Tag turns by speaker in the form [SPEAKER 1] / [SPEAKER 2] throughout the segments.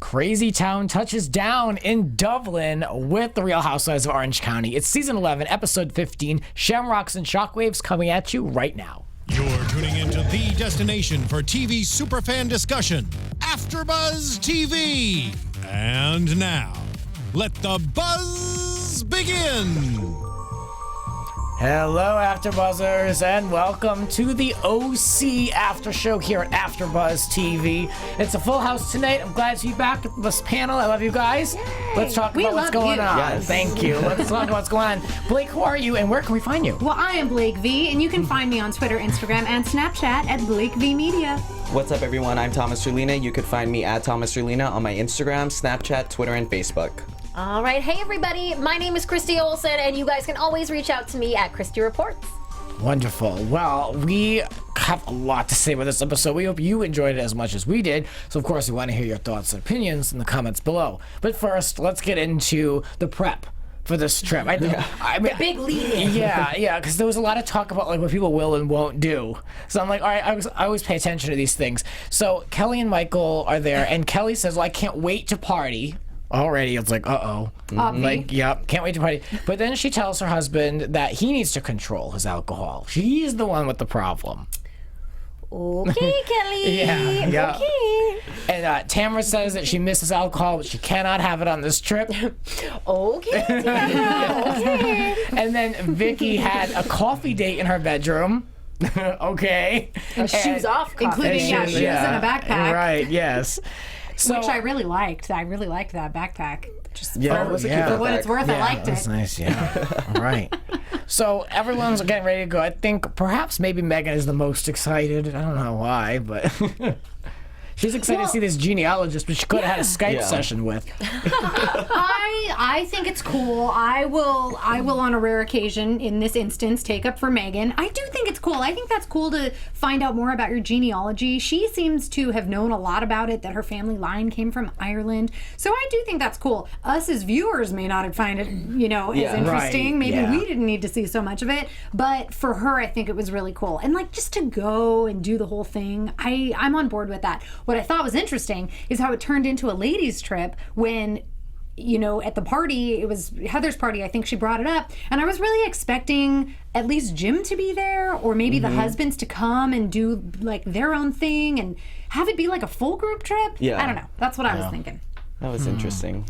[SPEAKER 1] Crazy Town touches down in Dublin with the Real Housewives of Orange County. It's season 11, episode 15. Shamrocks and Shockwaves coming at you right now.
[SPEAKER 2] You're tuning into the destination for TV superfan discussion, AfterBuzz TV. And now, let the buzz begin.
[SPEAKER 1] Hello, AfterBuzzers, and welcome to the OC After Show here at AfterBuzz TV. It's a full house tonight. I'm glad to be back with this panel. I love you guys.
[SPEAKER 3] Yay.
[SPEAKER 1] Let's talk
[SPEAKER 3] We
[SPEAKER 1] about what's
[SPEAKER 3] love
[SPEAKER 1] going
[SPEAKER 3] you.
[SPEAKER 1] on.
[SPEAKER 4] Yes.
[SPEAKER 1] Thank you. Let's talk about what's going on. Blake, who are you, and where can we find you?
[SPEAKER 3] Well, I am Blake V, and you can find me on Twitter, Instagram, and Snapchat at Blake V Media.
[SPEAKER 4] What's up, everyone? I'm Thomas Rulina. You could find me at Thomas Rulina on my Instagram, Snapchat, Twitter, and Facebook.
[SPEAKER 5] All right, hey everybody, my name is Christy Olsen, and you guys can always reach out to me at Christy Reports.
[SPEAKER 1] Wonderful. Well, we have a lot to say about this episode. We hope you enjoyed it as much as we did. So, of course, we want to hear your thoughts and opinions in the comments below. But first, let's get into the prep for this trip. I mean,
[SPEAKER 5] Big lead-in.
[SPEAKER 1] Yeah, because there was a lot of talk about like what people will and won't do. So I'm like, all right, I always pay attention to these things. So Kelly and Michael are there, and Kelly says, well, I can't wait to party. Already, it's like, uh-oh. Like, yep, can't wait to party. But then she tells her husband that he needs to control his alcohol. She's the one with the problem.
[SPEAKER 5] Okay, Kelly.
[SPEAKER 1] Yeah.
[SPEAKER 5] Okay.
[SPEAKER 1] And Tamara says that she misses alcohol, but she cannot have it on this trip.
[SPEAKER 5] Okay, Tamara. Okay.
[SPEAKER 1] And then Vicky had a coffee date in her bedroom. Okay.
[SPEAKER 5] Shoes off,
[SPEAKER 3] Including,
[SPEAKER 5] coffee.
[SPEAKER 3] shoes and a backpack.
[SPEAKER 1] Right, yes. So,
[SPEAKER 3] Which I really liked. I really liked that backpack. Just
[SPEAKER 1] Yeah,
[SPEAKER 3] for,
[SPEAKER 1] it was a cute
[SPEAKER 3] for what
[SPEAKER 4] backpack.
[SPEAKER 3] it's worth, I liked
[SPEAKER 1] that's
[SPEAKER 3] it.
[SPEAKER 1] nice, yeah. Right. So everyone's getting ready to go. I think perhaps maybe Megan is the most excited. I don't know why, but she's excited to see this genealogist, but she could have had a Skype session with.
[SPEAKER 3] I think it's cool. I will on a rare occasion in this instance take up for Megan. I do think it's cool. I think that's cool to find out more about your genealogy. She seems to have known a lot about it, that her family line came from Ireland. So I do think that's cool. Us as viewers may not find it, as interesting.
[SPEAKER 1] Right,
[SPEAKER 3] Maybe
[SPEAKER 1] yeah.
[SPEAKER 3] we didn't need to see so much of it. But for her, I think it was really cool. And like just to go and do the whole thing, I'm on board with that. What I thought was interesting is how it turned into a ladies' trip when at the party, it was Heather's party, I think she brought it up, and I was really expecting at least Jim to be there, or maybe the husbands to come and do like their own thing and have it be like a full group trip.
[SPEAKER 4] Yeah.
[SPEAKER 3] I don't know. That's what I was thinking.
[SPEAKER 4] That was interesting.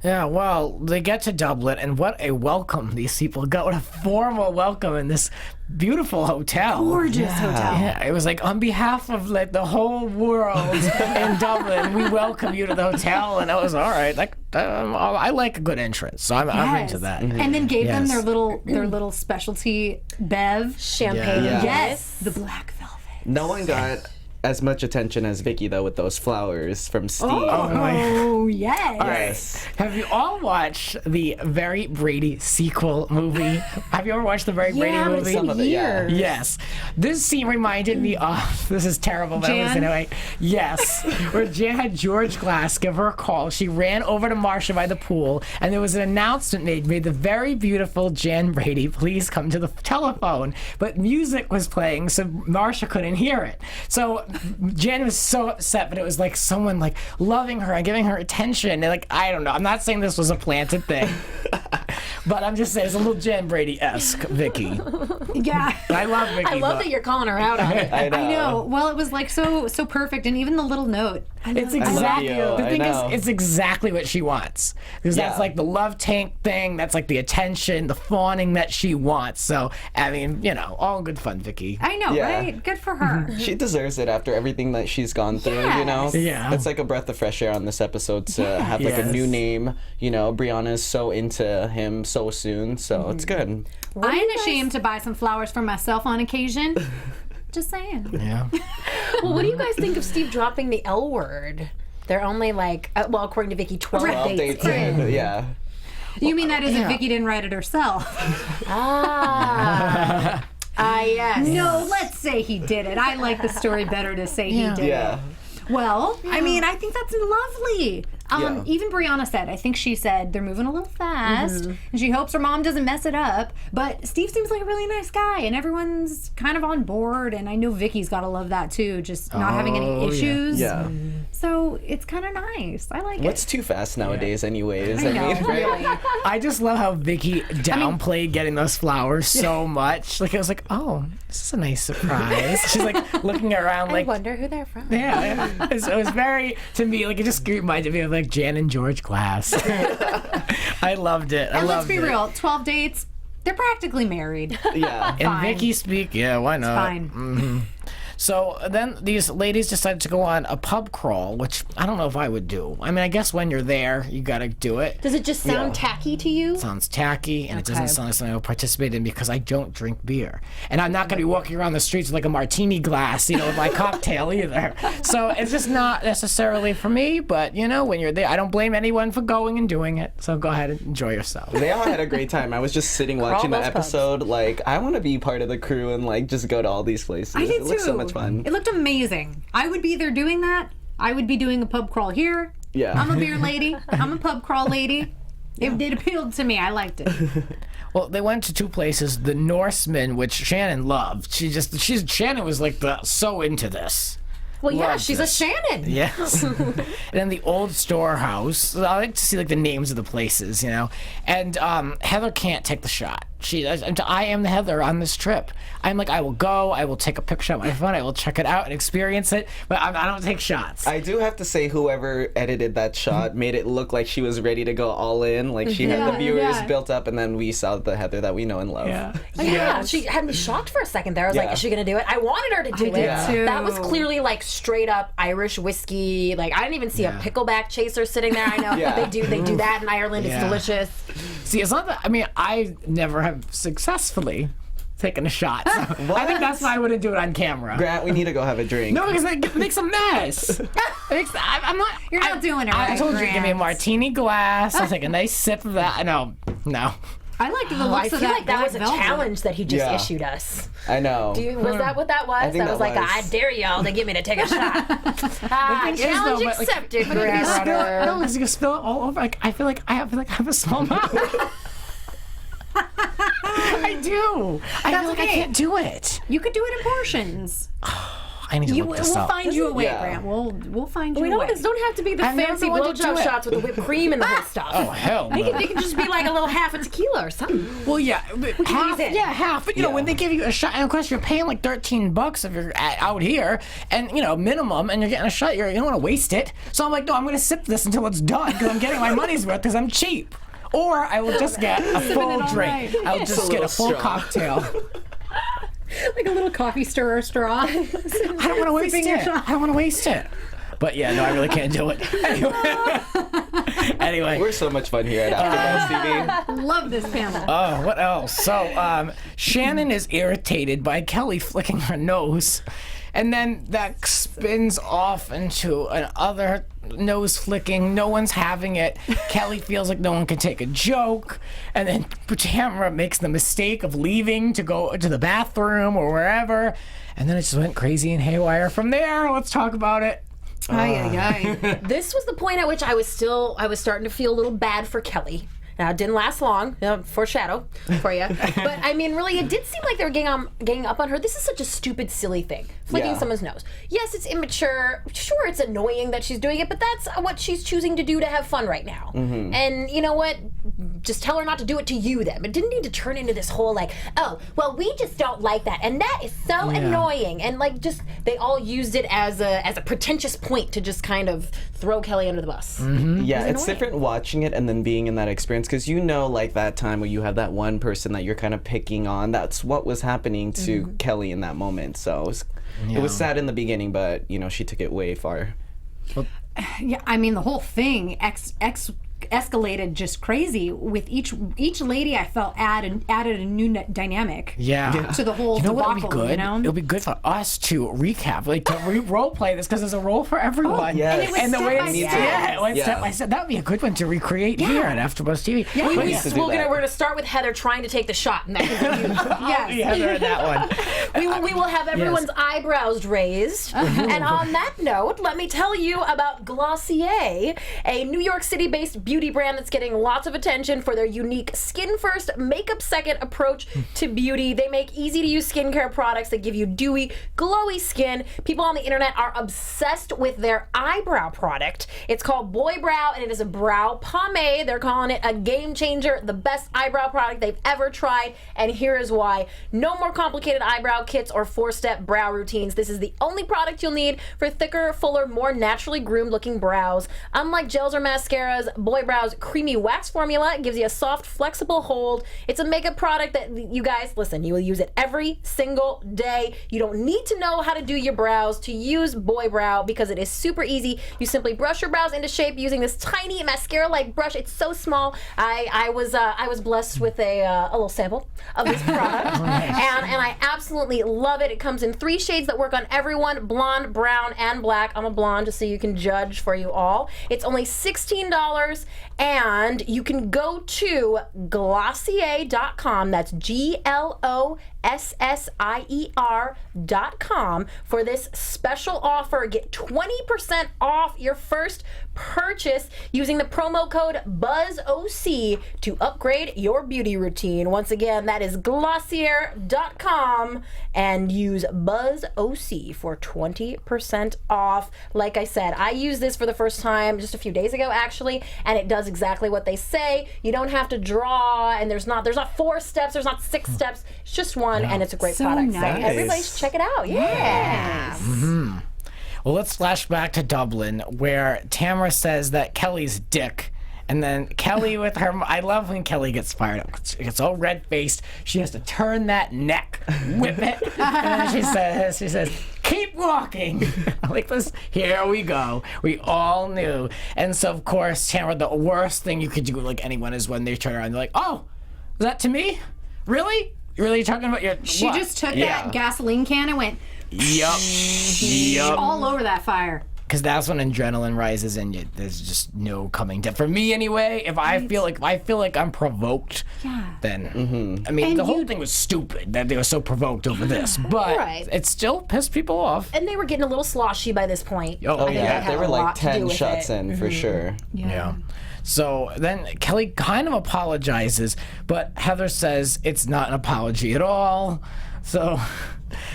[SPEAKER 1] Yeah, well, they get to Dublin, and what a welcome these people got. What a formal welcome in this beautiful hotel.
[SPEAKER 3] Gorgeous hotel.
[SPEAKER 1] Yeah, it was like, on behalf of like the whole world in Dublin, we welcome you to the hotel, and I was all right. Like, I like a good entrance, so I'm into that.
[SPEAKER 3] And then gave them
[SPEAKER 1] Yes.
[SPEAKER 3] their little specialty bev.
[SPEAKER 5] Champagne.
[SPEAKER 4] Yeah.
[SPEAKER 3] Yes, the black velvet.
[SPEAKER 4] No one got as much attention as Vicky, though, with those flowers from Steve.
[SPEAKER 3] Oh, yes.
[SPEAKER 4] Yes.
[SPEAKER 1] Have you all watched the Very Brady sequel movie? Have you ever watched the Very Brady
[SPEAKER 5] but
[SPEAKER 1] movie?
[SPEAKER 4] some of it, yeah.
[SPEAKER 1] Yes. This scene reminded me of, this is terrible, but
[SPEAKER 3] Jan?
[SPEAKER 1] it was anyway. Yes. Where Jan had George Glass give her a call. She ran over to Marcia by the pool, and there was an announcement made, May the very beautiful Jan Brady please come to the telephone. But music was playing, so Marcia couldn't hear it. So Jan was so upset, but it was like someone like loving her and giving her attention. And like, I don't know. I'm not saying this was a planted thing. But I'm just saying it's a little Jan Brady-esque, Vicky.
[SPEAKER 3] Yeah.
[SPEAKER 1] I love Vicky.
[SPEAKER 5] I love
[SPEAKER 1] but
[SPEAKER 5] that you're calling her out on it.
[SPEAKER 4] I know.
[SPEAKER 3] I know. Well, it was like so perfect, and even the little note.
[SPEAKER 1] It's
[SPEAKER 4] I love
[SPEAKER 1] exactly
[SPEAKER 4] you.
[SPEAKER 1] the
[SPEAKER 4] I
[SPEAKER 1] thing
[SPEAKER 4] know.
[SPEAKER 1] is, it's exactly what she wants, because that's
[SPEAKER 4] Yeah.
[SPEAKER 1] like the love tank thing. That's like the attention, the fawning that she wants. So I mean, all good fun, Vicky.
[SPEAKER 3] I know,
[SPEAKER 4] Yeah.
[SPEAKER 3] right? Good for her.
[SPEAKER 4] She deserves it after everything that she's gone through,
[SPEAKER 3] Yes.
[SPEAKER 1] Yeah.
[SPEAKER 4] It's like a breath of fresh air on this episode to have like a new
[SPEAKER 1] Yes.
[SPEAKER 4] name. Brianna's so into him so soon, so it's good.
[SPEAKER 3] I ain't ashamed to buy some flowers for myself on occasion. Just saying.
[SPEAKER 1] Yeah.
[SPEAKER 5] Well, what do you guys think of Steve dropping the L word? They're only like, according to Vicky, 12
[SPEAKER 4] 12
[SPEAKER 5] dates.
[SPEAKER 4] dates in, yeah.
[SPEAKER 3] You mean that as
[SPEAKER 1] yeah.
[SPEAKER 3] if Vicky didn't write it herself?
[SPEAKER 5] Yes.
[SPEAKER 3] No, let's say he did it. I like the story better to say he did
[SPEAKER 4] Yeah.
[SPEAKER 3] it. Well, I mean, I think that's lovely.
[SPEAKER 4] Yeah.
[SPEAKER 3] Even Brianna said, I think she said they're moving a little fast, and she hopes her mom doesn't mess it up. But Steve seems like a really nice guy, and everyone's kind of on board. And I know Vicky's got to love that too, just not having any
[SPEAKER 1] Oh, yeah.
[SPEAKER 3] issues.
[SPEAKER 4] Yeah.
[SPEAKER 3] so it's kind of nice. I like
[SPEAKER 4] What's
[SPEAKER 3] it.
[SPEAKER 4] too fast nowadays, anyways?
[SPEAKER 3] I know,
[SPEAKER 4] right?
[SPEAKER 3] really.
[SPEAKER 1] I just love how Vicky downplayed getting those flowers so much. Like, I was like, oh, this is a nice surprise. She's like looking around
[SPEAKER 5] I
[SPEAKER 1] like,
[SPEAKER 5] wonder who they're from.
[SPEAKER 1] yeah. It was very, to me, like, it just reminded me of like Jan and George Glass. I loved it. I
[SPEAKER 3] And let's
[SPEAKER 1] loved
[SPEAKER 3] be
[SPEAKER 1] it.
[SPEAKER 3] real, 12 dates, they're practically married.
[SPEAKER 4] Yeah.
[SPEAKER 1] And
[SPEAKER 3] Fine.
[SPEAKER 1] Vicky speak, yeah, why not?
[SPEAKER 3] Fine.
[SPEAKER 1] So then these ladies decided to go on a pub crawl, which I don't know if I would do. I mean, I guess when you're there, you got to do it.
[SPEAKER 5] Does it just sound tacky to you?
[SPEAKER 1] Sounds tacky, and it doesn't
[SPEAKER 5] Okay.
[SPEAKER 1] sound like something I would participate in because I don't drink beer. And I'm not going to be walking around the streets with like a martini glass, with my cocktail either. So it's just not necessarily for me, but when you're there, I don't blame anyone for going and doing it. So go ahead and enjoy yourself.
[SPEAKER 4] They all had a great time. I was just sitting watching the
[SPEAKER 5] those pubs.
[SPEAKER 4] episode. Like, I want to be part of the crew and like just go to all these places.
[SPEAKER 3] I did
[SPEAKER 4] It looks so
[SPEAKER 3] too.
[SPEAKER 4] much fun.
[SPEAKER 3] It looked amazing. I would be either doing that, I would be doing a pub crawl here.
[SPEAKER 4] Yeah.
[SPEAKER 3] I'm a beer lady. I'm a pub crawl lady. It appealed to me. I liked it.
[SPEAKER 1] Well, they went to two places. The Norseman, which Shannon loved. Shannon was like so into this.
[SPEAKER 5] Well, yeah,
[SPEAKER 1] Loved
[SPEAKER 5] she's
[SPEAKER 1] it.
[SPEAKER 5] a Shannon.
[SPEAKER 1] Yes. And then the old storehouse. I like to see like the names of the places, And Heather can't take the shot. I am the Heather on this trip. I'm like, I will go. I will take a picture on my phone. I will check it out and experience it. But I don't take shots.
[SPEAKER 4] I do have to say, whoever edited that shot made it look like she was ready to go all in. Like she had the viewers built up, and then we saw the Heather that we know and love.
[SPEAKER 5] Yeah, she had me shocked for a second there. I was like,
[SPEAKER 4] Yeah.
[SPEAKER 5] is she gonna do it? I wanted her to do it.
[SPEAKER 3] did too.
[SPEAKER 5] That was clearly like straight up Irish whiskey. Like I didn't even see a pickleback chaser sitting there. I know
[SPEAKER 4] Yeah.
[SPEAKER 5] they do that in Ireland.
[SPEAKER 1] Yeah.
[SPEAKER 5] It's delicious.
[SPEAKER 1] See, it's not that. I mean, I never have successfully taken a shot. So I think that's why I wouldn't do it on camera.
[SPEAKER 4] Grant, we need to go have a drink.
[SPEAKER 1] No, because it makes a mess. I'm not.
[SPEAKER 3] You're not doing it
[SPEAKER 1] I
[SPEAKER 3] right,
[SPEAKER 1] told you, give me a
[SPEAKER 3] Grant.
[SPEAKER 1] martini glass. I'll take a nice sip of that. No.
[SPEAKER 3] I liked the
[SPEAKER 5] I
[SPEAKER 3] looks
[SPEAKER 5] feel
[SPEAKER 3] of that
[SPEAKER 5] like that
[SPEAKER 3] Black
[SPEAKER 5] was a
[SPEAKER 3] Velvet.
[SPEAKER 5] challenge that he just
[SPEAKER 4] Yeah.
[SPEAKER 5] issued us.
[SPEAKER 4] I know.
[SPEAKER 5] Was that what that was?
[SPEAKER 4] think
[SPEAKER 5] That was
[SPEAKER 4] that
[SPEAKER 5] like,
[SPEAKER 4] was.
[SPEAKER 5] I dare y'all to get me to take a shot.
[SPEAKER 1] thing is, though,
[SPEAKER 5] Challenge
[SPEAKER 1] but, like,
[SPEAKER 5] accepted,
[SPEAKER 1] You spill it, no,
[SPEAKER 5] Grant.
[SPEAKER 1] because you spill it all over. Like I feel like I have a small mouth. I do. I feel like I
[SPEAKER 3] okay.
[SPEAKER 1] can't do it.
[SPEAKER 3] You could do it in portions.
[SPEAKER 1] I need to
[SPEAKER 3] We'll
[SPEAKER 1] look this up.
[SPEAKER 3] find you a way,
[SPEAKER 4] Yeah.
[SPEAKER 3] Grant. We'll find you
[SPEAKER 5] We
[SPEAKER 3] a way.
[SPEAKER 5] don't have to be the
[SPEAKER 1] I've never
[SPEAKER 5] fancy
[SPEAKER 1] wanted to do
[SPEAKER 5] blowjob
[SPEAKER 1] it.
[SPEAKER 5] shots with the whipped cream and the whole stuff.
[SPEAKER 1] Oh hell no.
[SPEAKER 5] It can just be like a little half a tequila or something.
[SPEAKER 1] Well, yeah, half.
[SPEAKER 5] use it.
[SPEAKER 1] Yeah, half. But when they give you a shot, and of course you're paying like $13 if you're out here, and minimum, and you're getting a shot, you don't want to waste it. So I'm like, no, I'm going to sip this until it's done because I'm getting my money's worth because I'm cheap. Or I will just get a full drink.
[SPEAKER 3] night.
[SPEAKER 1] I'll just get a
[SPEAKER 4] little
[SPEAKER 1] full
[SPEAKER 4] straw.
[SPEAKER 1] cocktail.
[SPEAKER 3] like a little coffee stirrer straw.
[SPEAKER 1] I don't want to waste
[SPEAKER 3] Sipping your
[SPEAKER 1] it.
[SPEAKER 3] shot.
[SPEAKER 1] I don't want to waste it. But yeah, no, I really can't do it. Anyway.
[SPEAKER 4] We're so much fun here at AfterBuzz TV.
[SPEAKER 3] Love this panel.
[SPEAKER 1] Oh, what else? So, Shannon is irritated by Kelly flicking her nose, and then that spins off into another nose flicking. No one's having it. Kelly feels like no one can take a joke, and then Tamara makes the mistake of leaving to go to the bathroom or wherever, and then it just went crazy and haywire from there. Let's talk about it.
[SPEAKER 5] This was the point at which I was starting to feel a little bad for Kelly. Now, it didn't last long. Foreshadow for you. But I mean, really, it did seem like they were ganging up on her. This is such a stupid, silly thing. Flicking
[SPEAKER 4] Yeah.
[SPEAKER 5] someone's nose. Yes, it's immature. Sure, it's annoying that she's doing it, but that's what she's choosing to do to have fun right now. And you know what? Just tell her not to do it to you then. It didn't need to turn into this whole like, oh, well, we just don't like that. And that is so annoying. And like, just, they all used it as a pretentious point to just kind of throw Kelly under the bus.
[SPEAKER 4] Yeah, it's
[SPEAKER 5] annoying.
[SPEAKER 4] different watching it and then being in that experience because like that time where you have that one person that you're kind of picking on. That's what was happening to Kelly in that moment. So it was sad in the beginning, but she took it way far.
[SPEAKER 3] Yeah, I mean the whole thing escalated just crazy with each lady. I felt added a new dynamic.
[SPEAKER 1] Yeah.
[SPEAKER 3] To the whole
[SPEAKER 1] You know what would be
[SPEAKER 3] debacle,
[SPEAKER 1] good? It'll be good for us to recap, like to role play this, because there's a role for everyone.
[SPEAKER 4] yes.
[SPEAKER 3] And it was
[SPEAKER 1] And the
[SPEAKER 3] step
[SPEAKER 1] way
[SPEAKER 3] by
[SPEAKER 1] it's
[SPEAKER 3] step.
[SPEAKER 1] yeah, it went
[SPEAKER 4] Yeah.
[SPEAKER 1] step by step. That would be a good one to recreate here at AfterBuzz TV.
[SPEAKER 3] Yeah.
[SPEAKER 1] But
[SPEAKER 3] We
[SPEAKER 4] need to do
[SPEAKER 5] We're
[SPEAKER 4] that.
[SPEAKER 5] gonna start with Heather trying to take the shot, and that can be you.
[SPEAKER 3] Yes.
[SPEAKER 1] yeah, they're in that one.
[SPEAKER 5] We will have everyone's eyebrows raised. And on that note, let me tell you about Glossier, a New York City-based beauty beauty brand that's getting lots of attention for their unique skin first, makeup second approach to beauty. They make easy to use skincare products that give you dewy, glowy skin. People on the internet are obsessed with their eyebrow product. It's called Boy Brow, and it is a brow pomade. They're calling it a game changer, the best eyebrow product they've ever tried, and here is why. No more complicated eyebrow kits or 4-step brow routines. This is the only product you'll need for thicker, fuller, more naturally groomed looking brows. Unlike gels or mascaras, Boy Brow's creamy wax formula gives you a soft, flexible hold. It's a makeup product that, you guys, listen, you will use it every single day. You don't need to know how to do your brows to use Boy Brow because it is super easy. You simply brush your brows into shape using this tiny mascara-like brush. It's so small. I was blessed with a little sample of this product, and I absolutely love it. It comes in 3 shades that work on everyone: blonde, brown, and black. I'm a blonde, just so you can judge for you all. It's only $16, and you can go to Glossier.com. That's GLOSSIER.com for this special offer. Get 20% off your first purchase using the promo code BUZZOC to upgrade your beauty routine. Once again, that is Glossier.com and use BUZZOC for 20% off. Like I said, I used this for the first time just a few days ago, actually, and it does exactly what they say. You don't have to draw, and there's not 4 steps, there's not 6 steps. It's just one, and it's a great
[SPEAKER 3] So
[SPEAKER 5] product.
[SPEAKER 3] nice.
[SPEAKER 5] So everybody should check it out. Yeah.
[SPEAKER 1] Well, let's flash back to Dublin, where Tamara says that Kelly's dick. And then Kelly with her, I love when Kelly gets fired up. She gets all red-faced. She has to turn that neck, whip it, and then she says, keep walking. Like this, here we go. We all knew. And so, of course, Tamara, the worst thing you could do, like anyone, is when they turn around and they're like, oh, is that to me? Really? You're really talking about your,
[SPEAKER 3] She
[SPEAKER 1] what?
[SPEAKER 3] just took that gasoline can and went
[SPEAKER 1] Yup.
[SPEAKER 3] all over that fire.
[SPEAKER 1] Because that's when adrenaline rises and there's just no coming down. For me, anyway, if I feel like I'm provoked, then I mean,
[SPEAKER 3] And
[SPEAKER 1] the whole thing was stupid that they were so provoked over this, but
[SPEAKER 5] Right.
[SPEAKER 1] it still pissed people off.
[SPEAKER 5] And they were getting a little sloshy by this point.
[SPEAKER 1] Oh,
[SPEAKER 4] Oh
[SPEAKER 5] I think
[SPEAKER 4] yeah,
[SPEAKER 5] that had
[SPEAKER 4] they were
[SPEAKER 5] a
[SPEAKER 4] like
[SPEAKER 5] lot to do
[SPEAKER 4] 10
[SPEAKER 5] with
[SPEAKER 4] shots
[SPEAKER 5] it.
[SPEAKER 4] in for sure.
[SPEAKER 1] Yeah. So then Kelly kind of apologizes, but Heather says it's not an apology at all. So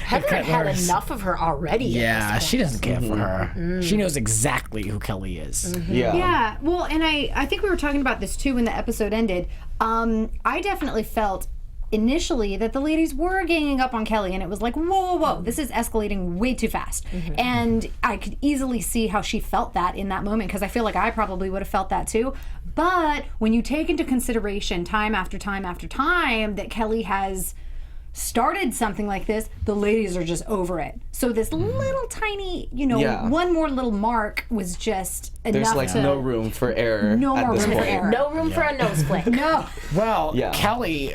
[SPEAKER 5] Heather had enough of her already.
[SPEAKER 1] Yeah, she doesn't care for her. She knows exactly who Kelly is.
[SPEAKER 4] Yeah.
[SPEAKER 3] Yeah, well, and I think we were talking about this too when the episode ended. I definitely felt initially that the ladies were ganging up on Kelly, and it was like, whoa, this is escalating way too fast. And I could easily see how she felt that in that moment, because I feel like I probably would have felt that too. But when you take into consideration time after time after time that Kelly has started something like this, the ladies are just over it. So this little tiny,
[SPEAKER 4] Yeah.
[SPEAKER 3] one more little mark was just enough
[SPEAKER 4] There's like
[SPEAKER 3] to...
[SPEAKER 4] no room for error
[SPEAKER 3] No
[SPEAKER 4] at
[SPEAKER 3] more
[SPEAKER 4] this
[SPEAKER 3] room for
[SPEAKER 4] point.
[SPEAKER 3] error.
[SPEAKER 5] No room for a nose flick.
[SPEAKER 3] No.
[SPEAKER 1] Well,
[SPEAKER 4] Yeah.
[SPEAKER 1] Kelly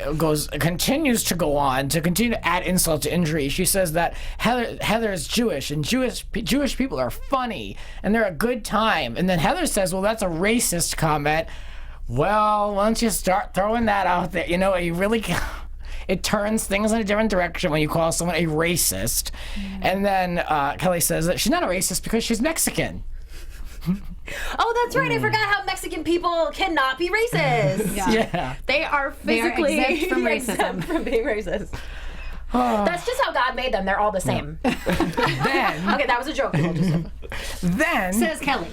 [SPEAKER 1] continues to go on to continue to add insult to injury. She says that Heather is Jewish, and Jewish people are funny, and they're a good time. And then Heather says, well, that's a racist comment. Well, once you start throwing that out there, you really... It turns things in a different direction when you call someone a racist. And then Kelly says that she's not a racist because she's Mexican.
[SPEAKER 5] Oh, that's right. I forgot how Mexican people cannot be racist.
[SPEAKER 1] Yeah.
[SPEAKER 5] They are physically
[SPEAKER 3] exempt from racism.
[SPEAKER 5] exempt from being racist. That's just how God made them. They're all the same.
[SPEAKER 1] Then,
[SPEAKER 5] Okay, that was a joke.
[SPEAKER 1] then,
[SPEAKER 3] Says Kelly.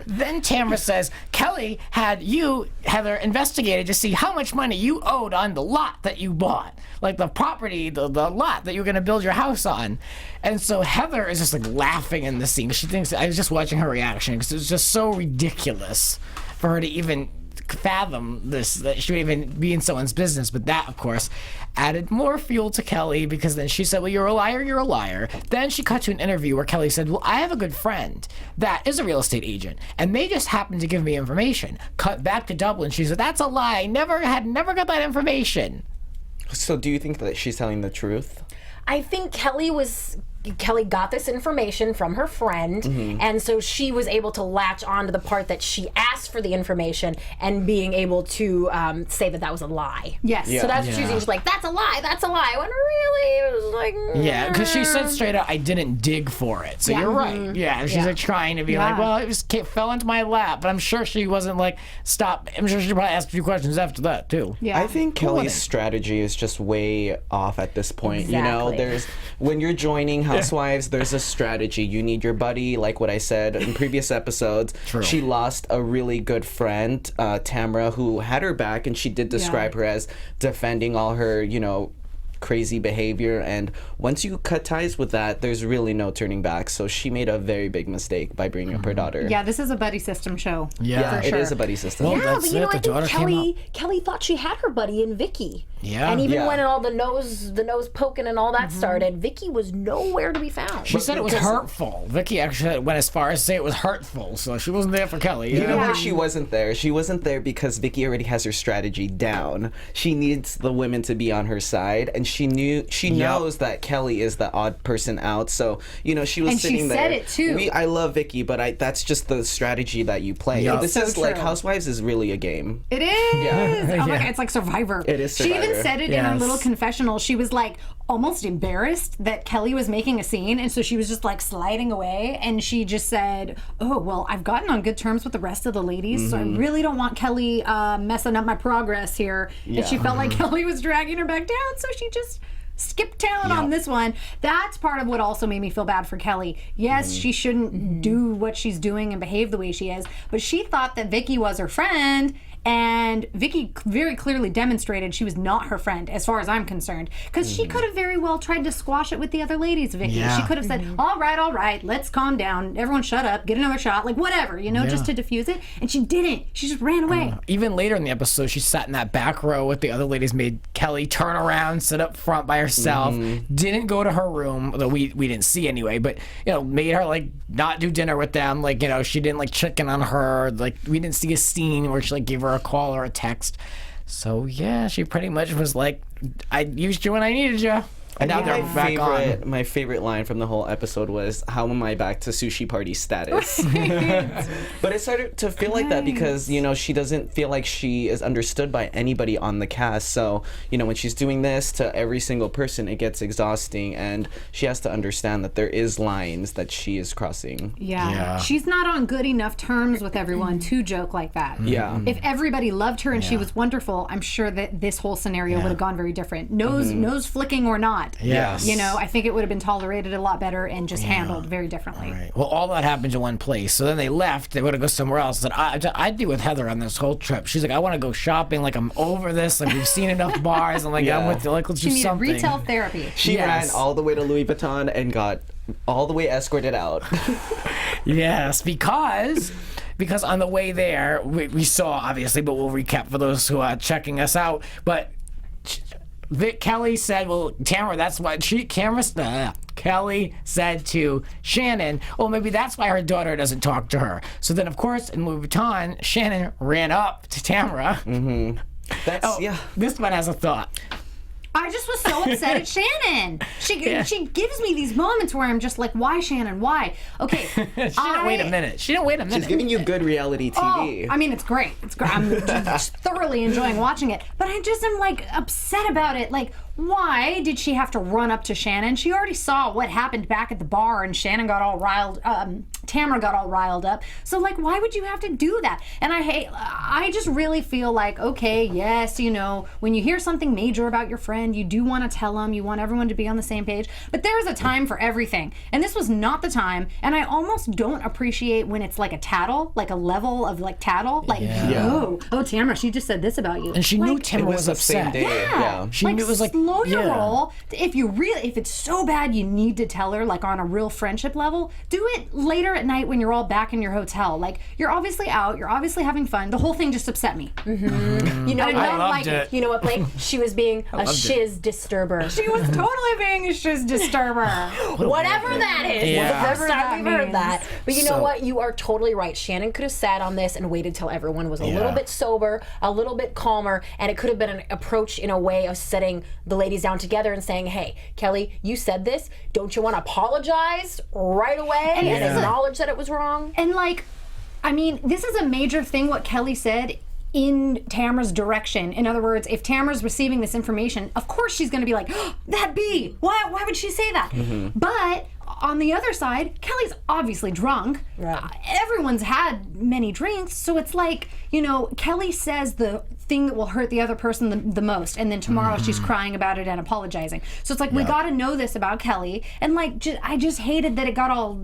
[SPEAKER 1] then Tamara says, Kelly had you, Heather, investigated to see how much money you owed on the lot that you bought. Like the property, the lot that you were going to build your house on. And so Heather is just like laughing in the scene. She thinks, I was just watching her reaction because it was just so ridiculous for her to even fathom this, that she would even be in someone's business. But that, of course, added more fuel to Kelly, because then she said, well, you're a liar. Then she cut to an interview where Kelly said, well, I have a good friend that is a real estate agent, and they just happened to give me information. Cut back to Dublin. She said, that's a lie. Never got that information.
[SPEAKER 4] So do you think that she's telling the truth?
[SPEAKER 5] I think Kelly was Kelly got this information from her friend, and so she was able to latch on to the part that she asked for the information and being able to say that was a lie.
[SPEAKER 3] Yes.
[SPEAKER 5] So that's what she was just like, that's a lie, when really it was like...
[SPEAKER 1] Yeah, because she said straight up, I didn't dig for it. So you're right. Yeah, she's like trying to be like, well, it just fell into my lap. But I'm sure she wasn't like, stop. I'm sure she probably asked a few questions after that, too.
[SPEAKER 3] Yeah.
[SPEAKER 4] I think Kelly's strategy is just way off at this point. You know,
[SPEAKER 5] Exactly.
[SPEAKER 4] when you're joining Housewives, there's a strategy. You need your buddy, like what I said in previous episodes.
[SPEAKER 1] True.
[SPEAKER 4] She lost a really good friend, Tamra, who had her back, and she did describe her as defending all her, crazy behavior, and once you cut ties with that, there's really no turning back. So she made a very big mistake by bringing up her daughter.
[SPEAKER 3] Yeah, this is a buddy system show.
[SPEAKER 4] Yeah,
[SPEAKER 3] for
[SPEAKER 4] it
[SPEAKER 3] sure.
[SPEAKER 4] is a buddy system.
[SPEAKER 1] Well,
[SPEAKER 5] Yeah,
[SPEAKER 1] that's
[SPEAKER 5] but you know,
[SPEAKER 1] it. The
[SPEAKER 5] I think
[SPEAKER 1] daughter came
[SPEAKER 5] Kelly thought she had her buddy in Vicky.
[SPEAKER 1] Yeah.
[SPEAKER 5] And even
[SPEAKER 4] Yeah.
[SPEAKER 5] when all the nose poking and all that started, Vicky was nowhere to be found.
[SPEAKER 1] She said it was hurtful. Vicky actually went as far as to say it was hurtful, so she wasn't there for Kelly.
[SPEAKER 4] You know
[SPEAKER 5] Yeah.
[SPEAKER 4] why she wasn't there? She wasn't there because Vicky already has her strategy down. She needs the women to be on her side, and she knows that Kelly is the odd person out. So she was
[SPEAKER 3] And she
[SPEAKER 4] sitting there.
[SPEAKER 3] said it, too.
[SPEAKER 4] I love Vicky, but that's just the strategy that you play.
[SPEAKER 1] Yeah.
[SPEAKER 4] This
[SPEAKER 3] So
[SPEAKER 4] is like
[SPEAKER 3] true.
[SPEAKER 4] Housewives is really a game.
[SPEAKER 3] It is.
[SPEAKER 4] Yeah.
[SPEAKER 3] Oh my God, it's like Survivor.
[SPEAKER 4] It is
[SPEAKER 3] She even
[SPEAKER 4] Survivor.
[SPEAKER 3] said it in her
[SPEAKER 1] Yes.
[SPEAKER 3] little confessional. She was like almost embarrassed that Kelly was making a scene, and so she was just like sliding away. And she just said, "Oh well, I've gotten on good terms with the rest of the ladies, so I really don't want Kelly messing up my progress here." And she felt like Kelly was dragging her back down, so she just skip town on this one. That's part of what also made me feel bad for Kelly. Yes, she shouldn't do what she's doing and behave the way she is, but she thought that Vicky was her friend, and Vicky very clearly demonstrated she was not her friend as far as I'm concerned, because she could have very well tried to squash it with the other ladies, Vicky.
[SPEAKER 1] Yeah.
[SPEAKER 3] She could have said, all right, let's calm down, everyone shut up, get another shot, like whatever, just to diffuse it, and she didn't. She just ran away.
[SPEAKER 1] Even later in the episode, she sat in that back row with the other ladies, made Kelly turn around, sit up front by herself, didn't go to her room, though we didn't see anyway, but, made her, like, not do dinner with them, like, she didn't, like, check in on her, like, we didn't see a scene where she, like, gave her a call or a text. So, yeah, she pretty much was like, I used you when I needed you. And now they're back on.
[SPEAKER 4] My favorite line from the whole episode was, "How am I back to sushi party status?" But it started to feel like that because she doesn't feel like she is understood by anybody on the cast. So when she's doing this to every single person, it gets exhausting, and she has to understand that there is lines that she is crossing.
[SPEAKER 3] Yeah. She's not on good enough terms with everyone to joke like that.
[SPEAKER 4] Yeah.
[SPEAKER 3] If everybody loved her and she was wonderful, I'm sure that this whole scenario would have gone very different. Nose flicking or not.
[SPEAKER 1] Yes.
[SPEAKER 3] I think it would have been tolerated a lot better and just handled very differently.
[SPEAKER 1] Right. Well, all that happened in one place. So then they left. They would have go somewhere else. And I'd be with Heather on this whole trip. She's like, I want to go shopping. Like, I'm over this. Like, we've seen enough bars. I'm like, I'm with you. Like, let's
[SPEAKER 3] She
[SPEAKER 1] do
[SPEAKER 3] needed
[SPEAKER 1] something.
[SPEAKER 3] retail therapy.
[SPEAKER 4] She
[SPEAKER 1] Yes.
[SPEAKER 4] ran all the way to Louis Vuitton and got all the way escorted out.
[SPEAKER 1] Yes, because on the way there, we saw, obviously, but we'll recap for those who are checking us out. But Kelly said, well, Tamara, that's why Kelly said to Shannon, well, maybe that's why her daughter doesn't talk to her. So then, of course, in Louis Vuitton, Shannon ran up to Tamara.
[SPEAKER 4] That's
[SPEAKER 1] This one has a thought.
[SPEAKER 3] I just was so upset at Shannon. She gives me these moments where I'm just like, why, Shannon? Why? Okay.
[SPEAKER 1] She didn't wait a minute.
[SPEAKER 4] She's giving you good reality TV.
[SPEAKER 3] Oh, I mean, it's great. It's great. I'm just thoroughly enjoying watching it. But I just am like upset about it. Like, why did she have to run up to Shannon? She already saw what happened back at the bar, and Shannon got all riled. Tamara got all riled up. So, like, why would you have to do that? And I just really feel like, okay, yes, when you hear something major about your friend, you do want to tell them. You want everyone to be on the same page. But there is a time for everything, and this was not the time. And I almost don't appreciate when it's like a tattle, like a level of like tattle, like oh, Tamara, she just said this about you,
[SPEAKER 1] And she knew
[SPEAKER 3] Like,
[SPEAKER 1] Tamara was
[SPEAKER 4] the same
[SPEAKER 1] upset.
[SPEAKER 4] day. Yeah.
[SPEAKER 1] She
[SPEAKER 3] like,
[SPEAKER 1] knew it was like,
[SPEAKER 3] slow your
[SPEAKER 1] yeah.
[SPEAKER 3] roll. If it's so bad you need to tell her, like on a real friendship level, do it later at night when you're all back in your hotel. Like, you're obviously out, you're obviously having fun. The whole thing just upset me.
[SPEAKER 5] You know,
[SPEAKER 3] I
[SPEAKER 5] not
[SPEAKER 1] loved
[SPEAKER 5] like
[SPEAKER 1] it.
[SPEAKER 5] You know what, Blake? She was being a shiz disturber.
[SPEAKER 3] She was totally being a shiz disturber.
[SPEAKER 5] Whatever that is.
[SPEAKER 1] Yeah.
[SPEAKER 5] The first time we've heard
[SPEAKER 3] means.
[SPEAKER 5] that. But you know
[SPEAKER 1] So-
[SPEAKER 5] what? You are totally right. Shannon could have sat on this and waited till everyone was a
[SPEAKER 1] Yeah.
[SPEAKER 5] little bit sober, a little bit calmer, and it could have been an approach in a way of setting the ladies down together and saying, hey, Kelly, you said this. Don't you want to apologize right away and acknowledge that it was wrong?
[SPEAKER 3] And like, I mean, this is a major thing what Kelly said in Tamara's direction. In other words, if Tamara's receiving this information, of course she's going to be like, oh, that bee, why would she say that? But on the other side, Kelly's obviously drunk.
[SPEAKER 5] Right.
[SPEAKER 3] Everyone's had many drinks, so it's like, you know, Kelly says the thing that will hurt the other person the most, and then tomorrow she's crying about it and apologizing. So it's like, we got to know this about Kelly, and like, I just hated that it got all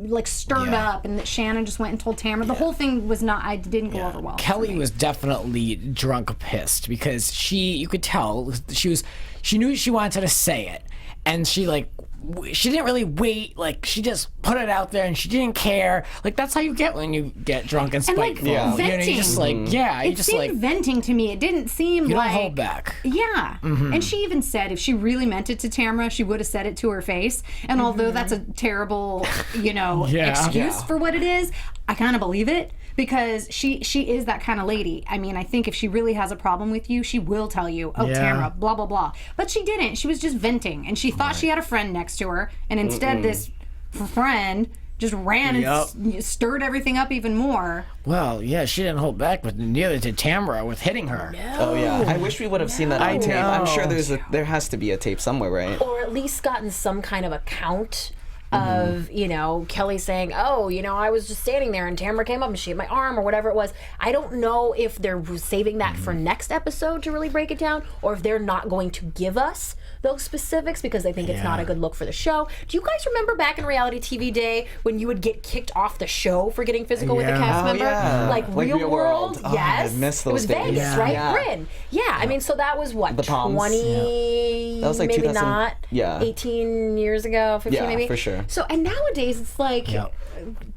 [SPEAKER 3] like stirred up, and that Shannon just went and told Tamara. The whole thing was not, I didn't go over well.
[SPEAKER 1] Kelly was definitely drunk pissed because you could tell she knew she wanted to say it, and she didn't really wait. Like, she just put it out there and she didn't care. Like, that's how you get when you get drunk and
[SPEAKER 3] And like
[SPEAKER 1] spiteful. You know,
[SPEAKER 3] venting.
[SPEAKER 1] you just like, you
[SPEAKER 3] It
[SPEAKER 1] just
[SPEAKER 3] seemed
[SPEAKER 1] like,
[SPEAKER 3] venting to me. It didn't seem
[SPEAKER 1] you don't
[SPEAKER 3] like
[SPEAKER 1] hold back.
[SPEAKER 3] Yeah. And she even said if she really meant it to Tamara, she would have said it to her face. And although that's a terrible, you know,
[SPEAKER 1] Yeah.
[SPEAKER 3] excuse for what it is, I kind of believe it because she is that kind of lady. I mean, I think if she really has a problem with you, she will tell you, oh,
[SPEAKER 1] Yeah.
[SPEAKER 3] Tamara, blah, blah, blah. But she didn't. She was just venting. And she thought she had a friend next to her. And instead, this friend just ran and stirred everything up even more.
[SPEAKER 1] Well, yeah, she didn't hold back, but neither did Tamara with hitting her.
[SPEAKER 4] Oh yeah, I wish we would have seen that on tape. I'm sure
[SPEAKER 1] know.
[SPEAKER 4] there has to be a tape somewhere, right?
[SPEAKER 5] Or at least gotten some kind of account of, you know, Kelly saying, oh, you know, I was just standing there and Tamara came up and she hit my arm or whatever it was. I don't know if they're saving that for next episode to really break it down, or if they're not going to give us those specifics because they think it's not a good look for the show. Do you guys remember back in reality TV day when you would get kicked off the show for getting physical with a cast
[SPEAKER 4] Oh,
[SPEAKER 5] member?
[SPEAKER 4] yeah.
[SPEAKER 5] Like
[SPEAKER 4] Like
[SPEAKER 5] Real
[SPEAKER 4] Real
[SPEAKER 5] World?
[SPEAKER 4] World. Oh,
[SPEAKER 5] Yes.
[SPEAKER 4] I miss
[SPEAKER 5] It
[SPEAKER 4] those
[SPEAKER 5] was
[SPEAKER 4] days.
[SPEAKER 5] Vegas,
[SPEAKER 1] Yeah.
[SPEAKER 5] right?
[SPEAKER 4] Yeah.
[SPEAKER 5] Bryn. Yeah, I mean, so that was what,
[SPEAKER 4] The Palms.
[SPEAKER 5] 20,
[SPEAKER 4] That was like
[SPEAKER 5] maybe
[SPEAKER 4] 2000
[SPEAKER 5] not,
[SPEAKER 4] yeah.
[SPEAKER 5] 18 years ago, 15
[SPEAKER 4] Yeah,
[SPEAKER 5] maybe?
[SPEAKER 4] for sure.
[SPEAKER 5] So, and nowadays it's like
[SPEAKER 1] Yep.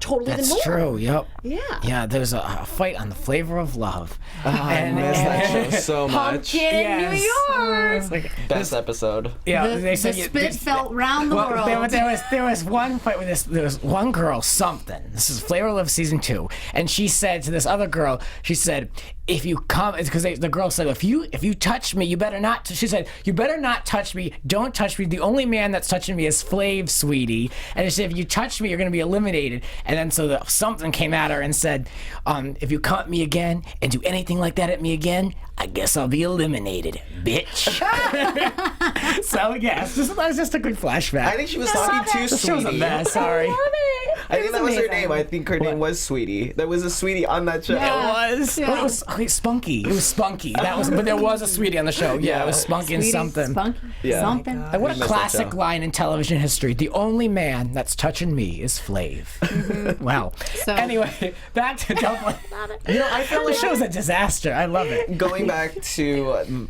[SPEAKER 5] totally
[SPEAKER 1] That's
[SPEAKER 5] the norm.
[SPEAKER 1] true. Yep.
[SPEAKER 5] Yeah.
[SPEAKER 1] Yeah. There's a fight on The Flavor of Love.
[SPEAKER 4] I miss that show so much.
[SPEAKER 5] Pumpkin in New York.
[SPEAKER 1] It's like,
[SPEAKER 4] Best episode.
[SPEAKER 1] yeah,
[SPEAKER 3] The,
[SPEAKER 1] they
[SPEAKER 3] the
[SPEAKER 1] said
[SPEAKER 3] spit felt round the
[SPEAKER 1] Well,
[SPEAKER 3] world.
[SPEAKER 1] there was one fight with this. There was one girl, something. This is Flavor of Love season 2, and she said to this other girl, she said, "If you come," it's because the girl said, "If you touch me, you better not." She said, "You better not touch me. Don't touch me. The only man that's touching me is Flav, sweetie." And she said, "If you touch me, you're gonna be eliminated." And then so something came at her and said, "If you come at me again and do anything like that at me again, I guess I'll be eliminated, bitch." So yes, that was just a good flashback.
[SPEAKER 4] I think she was talking to
[SPEAKER 1] The show's a
[SPEAKER 4] Sweetie.
[SPEAKER 1] mess. Sorry.
[SPEAKER 4] I think that was her
[SPEAKER 5] amazing.
[SPEAKER 4] name. I think her name was Sweetie. There was a Sweetie on that show.
[SPEAKER 1] It was.
[SPEAKER 3] Yeah.
[SPEAKER 1] It was Spunky. It was Spunky. That was. But there was a Sweetie on the show. Yeah, it was Spunky and
[SPEAKER 3] Sweetie,
[SPEAKER 1] something.
[SPEAKER 3] Spunky,
[SPEAKER 4] Yeah.
[SPEAKER 3] something.
[SPEAKER 1] And what a
[SPEAKER 4] missed that
[SPEAKER 1] classic
[SPEAKER 4] show.
[SPEAKER 1] line in television history. The only man that's touching me is Flav. Wow.
[SPEAKER 3] So-
[SPEAKER 1] Anyway, back to Dublin.
[SPEAKER 4] You know, I feel
[SPEAKER 1] The
[SPEAKER 4] like
[SPEAKER 1] show's a disaster. I love it.
[SPEAKER 4] going back to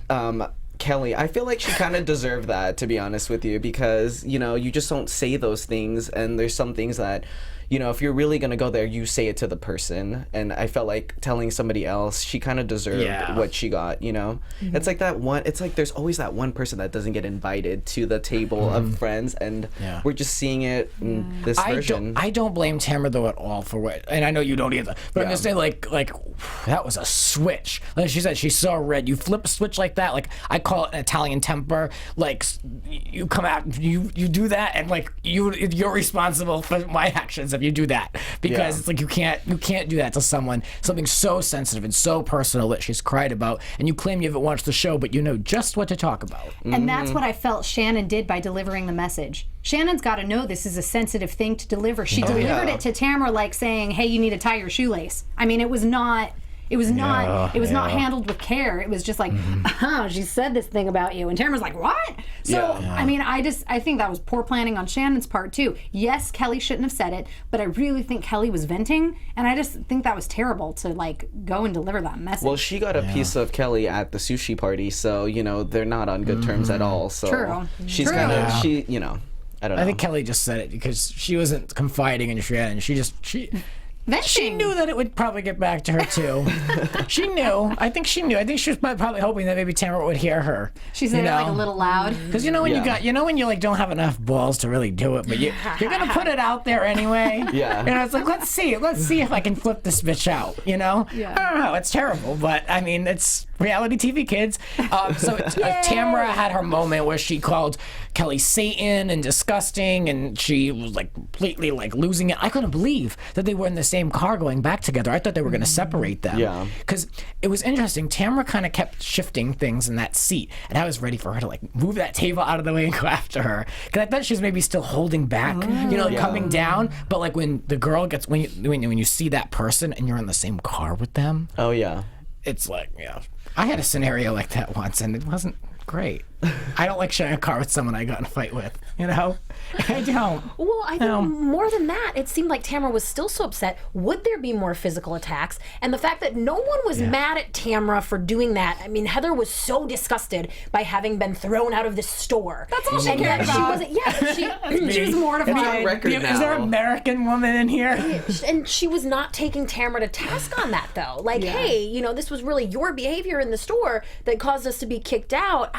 [SPEAKER 4] Kelly, I feel like she kind of deserved that, to be honest with you, because, you know, you just don't say those things, and there's some things that, you know, if you're really going to go there, you say it to the person. And I felt like telling somebody else, she kind of deserved
[SPEAKER 1] Yeah.
[SPEAKER 4] what she got, you know? It's like that one, it's like there's always that one person that doesn't get invited to the table of friends, and
[SPEAKER 1] Yeah.
[SPEAKER 4] we're just seeing it in this version.
[SPEAKER 1] I don't blame Tamara though at all for what, and I know you don't either. But I'm just saying, like that was a switch. Like she said, she's so red. You flip a switch like that. Like I call it an Italian temper. Like you come out, you do that, and like you're responsible for my actions if you do that, because
[SPEAKER 4] Yeah.
[SPEAKER 1] it's like you can't do that to someone. Something so sensitive and so personal that she's cried about, and you claim you haven't watched the show, but you know just what to talk about.
[SPEAKER 3] And that's what I felt Shannon did by delivering the message. Shannon's got to know this is a sensitive thing to deliver. She delivered
[SPEAKER 4] yeah.
[SPEAKER 3] it to Tamara like saying, "Hey, you need to tie your shoelace." I mean, it was not handled with care. It was just like, she said this thing about you, and Tamara's like, "What?" So, I mean, I think that was poor planning on Shannon's part too. Yes, Kelly shouldn't have said it, but I really think Kelly was venting, and I just think that was terrible to like go and deliver that message.
[SPEAKER 4] Well, she got a piece of Kelly at the sushi party, so, you know, they're not on good terms at all. So
[SPEAKER 3] True.
[SPEAKER 4] she's
[SPEAKER 3] True.
[SPEAKER 4] kind of, you know, I don't know.
[SPEAKER 1] I think Kelly just said it because she wasn't confiding in Shannon. She
[SPEAKER 3] Venting.
[SPEAKER 1] knew that it would probably get back to her too. She knew. I think she knew. I think she was probably hoping that maybe Tamara would hear her.
[SPEAKER 3] She said it like a little loud.
[SPEAKER 1] Because when when you like don't have enough balls to really do it, but you're gonna put it out there anyway.
[SPEAKER 4] Yeah.
[SPEAKER 1] It's like let's see if I can flip this bitch out.
[SPEAKER 3] Yeah.
[SPEAKER 1] I don't know. It's terrible, but I mean it's reality TV, kids. Tamara had her moment where she called Kelly Satan and disgusting, and she was like completely like losing it. I couldn't believe that they were in the same car going back together. I thought they were going to separate them.
[SPEAKER 4] Yeah.
[SPEAKER 1] Because it was interesting. Tamara kind of kept shifting things in that seat, and I was ready for her to like move that table out of the way and go after her. Because I thought she was maybe still holding back, coming down. But like when the girl gets when you see that person and you're in the same car with them,
[SPEAKER 4] Oh yeah.
[SPEAKER 1] it's like I had a scenario like that once, and it wasn't great. I don't like sharing a car with someone I got in a fight with. I don't.
[SPEAKER 5] Well, I think more than that, it seemed like Tamara was still so upset. Would there be more physical attacks? And the fact that no one was mad at Tamara for doing that. I mean, Heather was so disgusted by having been thrown out of this store.
[SPEAKER 3] That's all she
[SPEAKER 5] and
[SPEAKER 3] cared
[SPEAKER 5] yet
[SPEAKER 3] about.
[SPEAKER 5] She wasn't. Yeah,
[SPEAKER 3] She was mortified.
[SPEAKER 4] It's on record now.
[SPEAKER 1] Is there an American woman in here?
[SPEAKER 5] and she was not taking Tamara to task on that though. Like, hey, this was really your behavior in the store that caused us to be kicked out.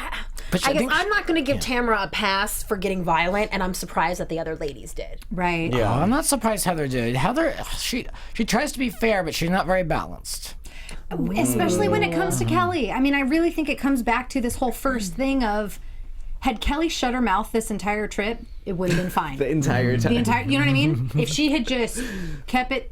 [SPEAKER 1] But
[SPEAKER 5] I
[SPEAKER 1] I
[SPEAKER 5] guess
[SPEAKER 1] think
[SPEAKER 5] I'm not going to give Tamara a pass for getting violent, and I'm surprised that the other ladies did.
[SPEAKER 3] Right.
[SPEAKER 1] Oh, I'm not surprised Heather did. Heather, she tries to be fair, but she's not very balanced.
[SPEAKER 3] Especially when it comes to Kelly. I mean, I really think it comes back to this whole first thing of, had Kelly shut her mouth this entire trip, it would have been fine.
[SPEAKER 4] The entire time.
[SPEAKER 3] You know what I mean? If she had just kept it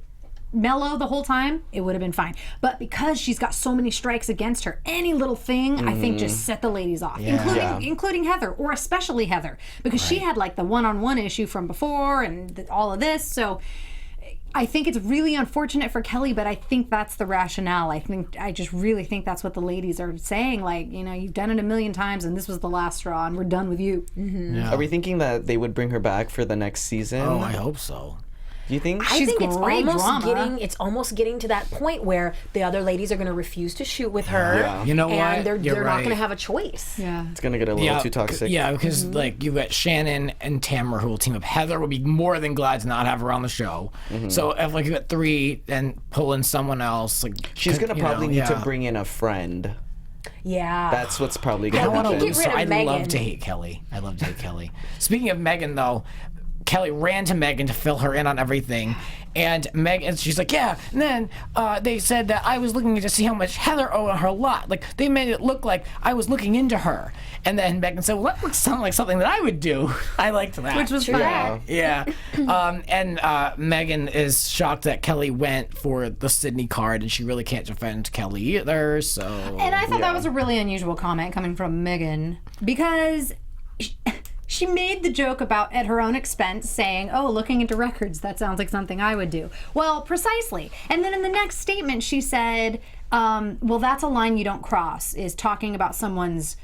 [SPEAKER 3] mellow the whole time, it would have been fine. But because she's got so many strikes against her, any little thing, I think, just set the ladies off, including Heather, or especially Heather, because she had like the one-on-one issue from before and all of this. So I think it's really unfortunate for Kelly, but I think that's the rationale. I just really think that's what the ladies are saying. Like, you've done it a million times, and this was the last straw, and we're done with you.
[SPEAKER 4] Are we thinking that they would bring her back for the next season?
[SPEAKER 1] Oh, I hope so.
[SPEAKER 4] Do you think?
[SPEAKER 3] She's
[SPEAKER 5] I think it's
[SPEAKER 3] great drama.
[SPEAKER 5] almost getting to that point where the other ladies are going to refuse to shoot with her.
[SPEAKER 4] Yeah.
[SPEAKER 1] You know
[SPEAKER 5] and
[SPEAKER 1] what?
[SPEAKER 5] They're
[SPEAKER 1] You're
[SPEAKER 5] not
[SPEAKER 1] right.
[SPEAKER 5] going to have a choice.
[SPEAKER 3] Yeah.
[SPEAKER 4] It's gonna get a little too toxic.
[SPEAKER 1] Yeah, because like you got Shannon and Tamara who will team up. Heather will be more than glad to not have her on the show. So if like you got three and pull in someone else, like
[SPEAKER 4] She's gonna probably need to bring in a friend.
[SPEAKER 5] Yeah.
[SPEAKER 4] That's what's probably
[SPEAKER 1] I
[SPEAKER 4] gonna
[SPEAKER 1] don't want to
[SPEAKER 4] happen.
[SPEAKER 1] lose
[SPEAKER 5] rid
[SPEAKER 1] her.
[SPEAKER 5] of
[SPEAKER 1] I
[SPEAKER 5] Megan.
[SPEAKER 1] love to hate Kelly. I love to hate Kelly. Speaking of Megan, though, Kelly ran to Megan to fill her in on everything. And Megan, she's like, yeah. And then they said that I was looking to see how much Heather owed her lot. Like, they made it look like I was looking into her. And then Megan said, well, that looks sound like something that I would do. I liked that.
[SPEAKER 3] Which was fun.
[SPEAKER 1] Yeah. And Megan is shocked that Kelly went for the Sydney card, and she really can't defend Kelly either. So.
[SPEAKER 3] And I thought that was a really unusual comment coming from Megan, because she made the joke about at her own expense saying, oh, looking into records, that sounds like something I would do. Well, precisely. And then in the next statement, she said, well, that's a line you don't cross, is talking about someone's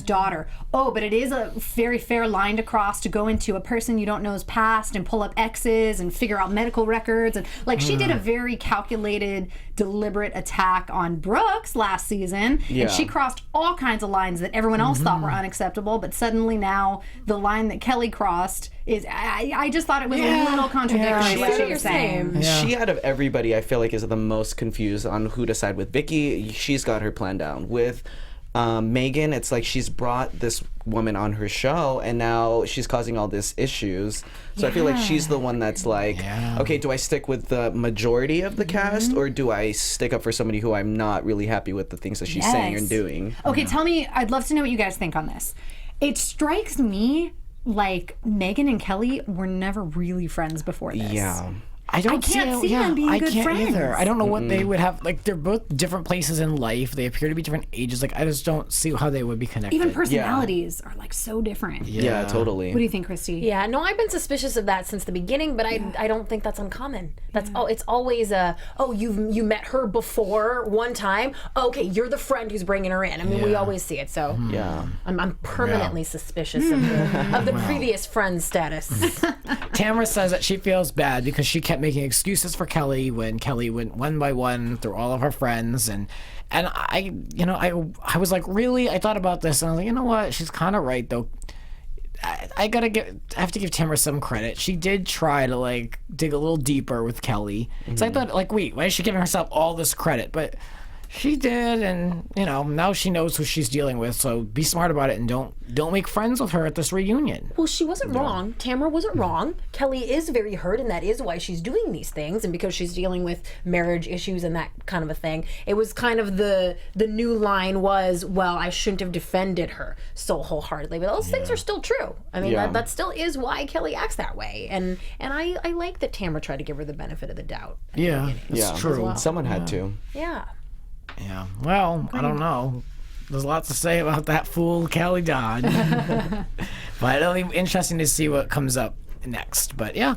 [SPEAKER 3] daughter. Oh, but it is a very fair line to cross, to go into a person you don't know's past and pull up X's and figure out medical records. And like, she did a very calculated, deliberate attack on Brooks last season.
[SPEAKER 4] Yeah.
[SPEAKER 3] And she crossed all kinds of lines that everyone else thought were unacceptable. But suddenly now the line that Kelly crossed is, I just thought it was a little contradictory
[SPEAKER 5] Yeah,
[SPEAKER 3] what
[SPEAKER 5] I see
[SPEAKER 3] she
[SPEAKER 5] what
[SPEAKER 3] was
[SPEAKER 5] you're
[SPEAKER 3] saying.
[SPEAKER 5] saying.
[SPEAKER 4] She, out of everybody, I feel like is the most confused on who to side with. Vicky, she's got her plan down. With Megan, it's like she's brought this woman on her show, and now she's causing all these issues. So I feel like she's the one that's like, okay, do I stick with the majority of the cast, or do I stick up for somebody who I'm not really happy with the things that she's saying and doing?
[SPEAKER 3] Okay, tell me, I'd love to know what you guys think on this. It strikes me like Megan and Kelly were never really friends before this.
[SPEAKER 4] Yeah.
[SPEAKER 1] I don't
[SPEAKER 3] I can't see them being
[SPEAKER 1] I
[SPEAKER 3] good
[SPEAKER 1] can't
[SPEAKER 3] friends.
[SPEAKER 1] either. I don't know what they would have. Like, they're both different places in life. They appear to be different ages. Like, I just don't see how they would be connected.
[SPEAKER 3] Even personalities are like so different.
[SPEAKER 4] Yeah, totally.
[SPEAKER 3] What do you think, Christy?
[SPEAKER 5] Yeah, no, I've been suspicious of that since the beginning, but I don't think that's uncommon. That's it's always you met her before one time. Okay, you're the friend who's bringing her in. I mean, we always see it. So
[SPEAKER 4] Yeah.
[SPEAKER 5] I'm permanently suspicious of the previous friend status.
[SPEAKER 1] Tamara says that she feels bad because she kept making excuses for Kelly when Kelly went one by one through all of her friends, and I was like, really? I thought about this, and I was like, you know what? She's kind of right, though. I have to give Tamara some credit. She did try to like dig a little deeper with Kelly. So I thought, like, wait, why is she giving herself all this credit? But she did, and now she knows who she's dealing with. So be smart about it and don't make friends with her at this reunion.
[SPEAKER 5] Well, she wasn't wrong. Tamara wasn't wrong. Kelly is very hurt, and that is why she's doing these things, and because she's dealing with marriage issues and that kind of a thing. It was kind of the new line was, well, I shouldn't have defended her so wholeheartedly. But those things are still true. I mean, that still is why Kelly acts that way. And I like that Tamara tried to give her the benefit of the doubt.
[SPEAKER 1] Yeah, it's true.
[SPEAKER 4] Someone had to.
[SPEAKER 5] Yeah.
[SPEAKER 1] Yeah. Well, I don't know. There's a lot to say about that fool Kelly Dodd. But it'll be interesting to see what comes up next. But yeah,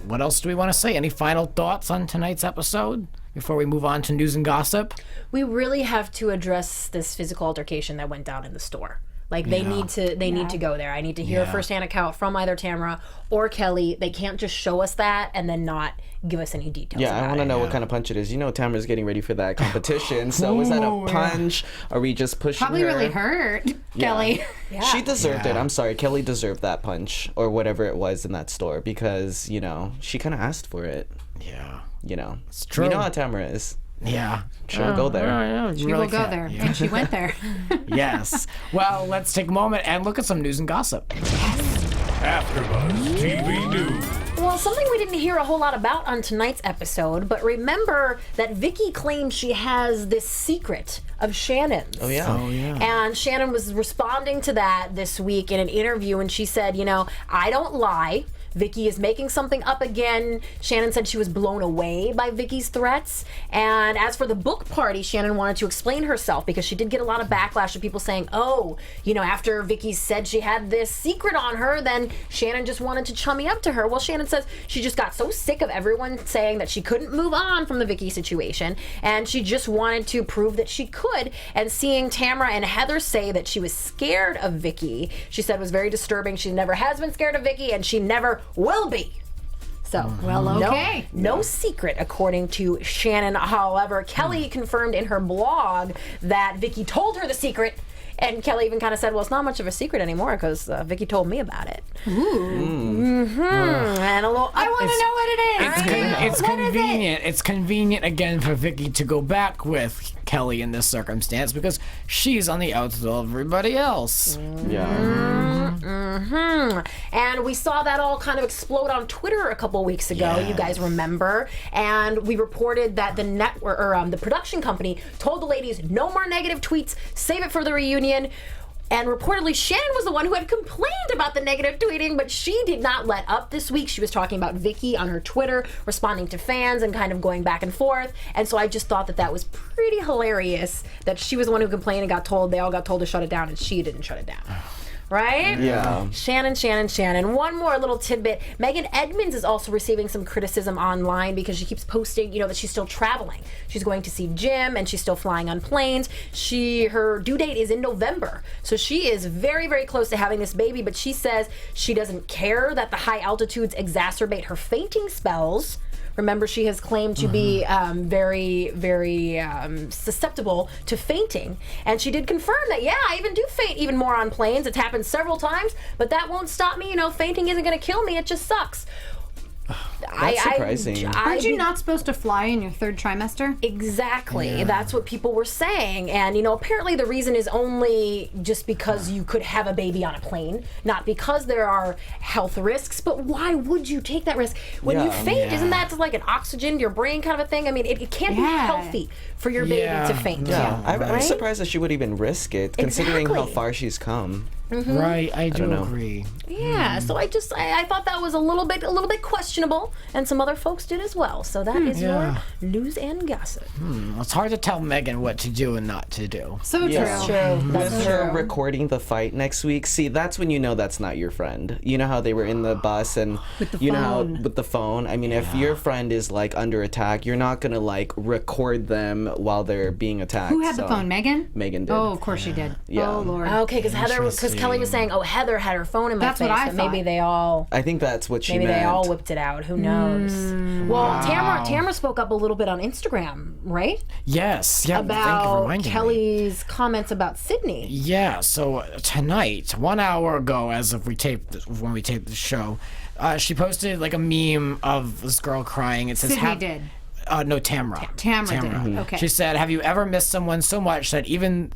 [SPEAKER 1] what else do we want to say? Any final thoughts on tonight's episode before we move on to news and gossip?
[SPEAKER 5] We really have to address this physical altercation that went down in the store. Like they need to go there. I need to hear a firsthand account from either Tamara or Kelly. They can't just show us that and then not give us any details.
[SPEAKER 4] Yeah, I want to know what kind of punch it is. Tamara's getting ready for that competition. So was that a punch? Are we just pushing
[SPEAKER 3] Probably
[SPEAKER 4] her?
[SPEAKER 3] really hurt Kelly.
[SPEAKER 5] Yeah.
[SPEAKER 4] She deserved it. I'm sorry. Kelly deserved that punch or whatever it was in that store because, she kind of asked for it.
[SPEAKER 1] Yeah.
[SPEAKER 4] It's
[SPEAKER 1] true.
[SPEAKER 4] You know how Tamara is.
[SPEAKER 1] Yeah.
[SPEAKER 4] She'll go there.
[SPEAKER 3] She will go there, and she went there.
[SPEAKER 1] Yes. Well, let's take a moment and look at some news and gossip.
[SPEAKER 2] AfterBuzz TV News.
[SPEAKER 5] Well, something we didn't hear a whole lot about on tonight's episode, but remember that Vicky claimed she has this secret of Shannon's.
[SPEAKER 4] Oh, yeah.
[SPEAKER 5] And Shannon was responding to that this week in an interview, and she said, I don't lie. Vicky is making something up again. Shannon said she was blown away by Vicky's threats. And as for the book party, Shannon wanted to explain herself because she did get a lot of backlash of people saying, after Vicky said she had this secret on her, then Shannon just wanted to chummy up to her. Well, Shannon says she just got so sick of everyone saying that she couldn't move on from the Vicky situation, and she just wanted to prove that she could. And seeing Tamara and Heather say that she was scared of Vicky, she said was very disturbing. She never has been scared of Vicky, and she never will be. So,
[SPEAKER 3] okay.
[SPEAKER 5] No secret, according to Shannon. However, Kelly confirmed in her blog that Vicky told her the secret, and Kelly even kind of said, well, it's not much of a secret anymore because Vicky told me about it. Ooh. And a little, I want to know what it is.
[SPEAKER 1] It's convenient. It's convenient again for Vicky to go back with Kelly in this circumstance because she's on the outs of everybody else.
[SPEAKER 5] And we saw that all kind of explode on Twitter a couple weeks ago. You guys remember? And we reported that the network or the production company told the ladies no more negative tweets. Save it for the reunion. And reportedly, Shannon was the one who had complained about the negative tweeting, but she did not let up this week. She was talking about Vicky on her Twitter, responding to fans and kind of going back and forth. And so I just thought that was pretty hilarious that she was the one who complained and they all got told to shut it down, and she didn't shut it down. Right?
[SPEAKER 4] Yeah.
[SPEAKER 5] Shannon. One more little tidbit. Megan Edmonds is also receiving some criticism online because she keeps posting, that she's still traveling. She's going to see Jim and she's still flying on planes. Her due date is in November. So she is very, very close to having this baby, but she says she doesn't care that the high altitudes exacerbate her fainting spells. Remember, she has claimed to be very, very susceptible to fainting. And she did confirm that, I even do faint even more on planes. It's happened several times, but that won't stop me. Fainting isn't going to kill me. It just sucks.
[SPEAKER 4] That's surprising.
[SPEAKER 3] Aren't you not supposed to fly in your third trimester?
[SPEAKER 5] Exactly. That's what people were saying. And, apparently the reason is only just because you could have a baby on a plane, not because there are health risks. But why would you take that risk? When you faint, isn't that like an oxygen to your brain kind of a thing? I mean, it can't be healthy for your baby to faint.
[SPEAKER 4] I'm surprised that she would even risk it, considering how far she's come.
[SPEAKER 1] Right, I do agree.
[SPEAKER 5] Yeah, so I thought that was a little bit questionable, and some other folks did as well. So that is your news and gossip.
[SPEAKER 1] It's hard to tell Megan what to do and not to do.
[SPEAKER 3] So true.
[SPEAKER 5] That's true.
[SPEAKER 4] With her recording the fight next week, see, that's when you know that's not your friend. You know how they were in the bus and
[SPEAKER 3] With the
[SPEAKER 4] you know how
[SPEAKER 3] phone.
[SPEAKER 4] with the phone. I mean, if your friend is like under attack, you're not gonna like record them while they're being attacked.
[SPEAKER 3] Who had the phone, Megan?
[SPEAKER 4] Megan did.
[SPEAKER 3] Oh, of course she did.
[SPEAKER 4] Yeah.
[SPEAKER 3] Oh, Lord.
[SPEAKER 5] Okay, because Kelly was saying, "Oh, Heather had her phone in my
[SPEAKER 3] That's
[SPEAKER 5] face."
[SPEAKER 3] what I
[SPEAKER 5] but maybe
[SPEAKER 3] thought.
[SPEAKER 5] they all.
[SPEAKER 4] I think that's what she
[SPEAKER 5] Maybe
[SPEAKER 4] meant.
[SPEAKER 5] they all whipped it out. Who knows? Well, Tamara spoke up a little bit on Instagram, right?
[SPEAKER 1] Yes. Yeah. thank you for
[SPEAKER 5] About
[SPEAKER 1] reminding me.
[SPEAKER 5] Kelly's comments about Sydney.
[SPEAKER 1] Yeah, so tonight, 1 hour ago, as if when we taped the show, she posted like a meme of this girl crying. It says,
[SPEAKER 3] Sydney did.
[SPEAKER 1] No, Tamara.
[SPEAKER 3] Tamara did. Okay.
[SPEAKER 1] She said, "Have you ever missed someone so much that even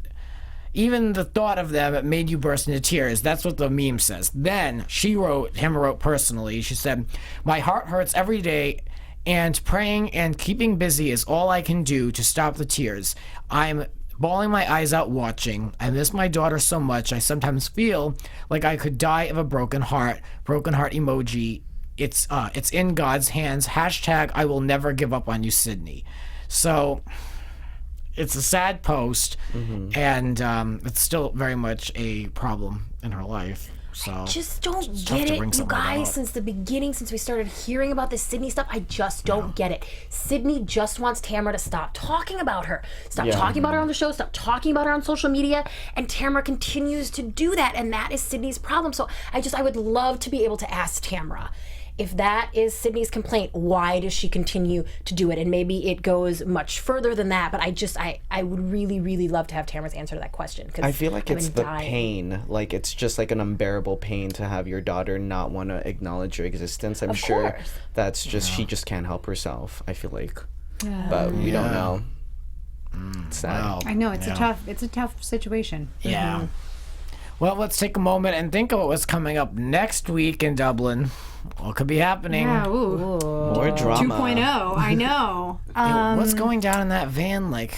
[SPEAKER 1] the thought of them made you burst into tears?" That's what the meme says. Then Tamara wrote personally. She said, "My heart hurts every day, and praying and keeping busy is all I can do to stop the tears. I'm bawling my eyes out watching. I miss my daughter so much. I sometimes feel like I could die of a broken heart." Broken heart emoji. It's in God's hands. Hashtag I will never give up on you, Sydney. So it's a sad post, and it's still very much a problem in her life. So
[SPEAKER 5] Just don't
[SPEAKER 1] tough
[SPEAKER 5] get
[SPEAKER 1] to
[SPEAKER 5] it,
[SPEAKER 1] bring
[SPEAKER 5] you
[SPEAKER 1] something like
[SPEAKER 5] guys.
[SPEAKER 1] that.
[SPEAKER 5] Since the beginning, since we started hearing about this Sydney stuff, I just don't get it. Sydney just wants Tamara to stop talking about her, stop talking about her on the show, stop talking about her on social media, and Tamara continues to do that, and that is Sydney's problem. So I would love to be able to ask Tamara, if that is Sydney's complaint, why does she continue to do it? And maybe it goes much further than that, but I would really, really love to have Tamara's answer to that question. 'Cause
[SPEAKER 4] I feel like
[SPEAKER 5] I've
[SPEAKER 4] it's
[SPEAKER 5] been
[SPEAKER 4] the
[SPEAKER 5] dying.
[SPEAKER 4] pain. Like, it's just like an unbearable pain to have your daughter not want to acknowledge your existence. I'm sure
[SPEAKER 5] course.
[SPEAKER 4] that's just, she just can't help herself, I feel like. But we don't know. It's sad.
[SPEAKER 1] Wow.
[SPEAKER 3] I know it's a tough situation.
[SPEAKER 1] Yeah. Well, let's take a moment and think about what's coming up next week in Dublin. What could be happening?
[SPEAKER 3] Yeah, ooh.
[SPEAKER 4] More drama.
[SPEAKER 3] 2.0. I know.
[SPEAKER 1] What's going down in that van? Like,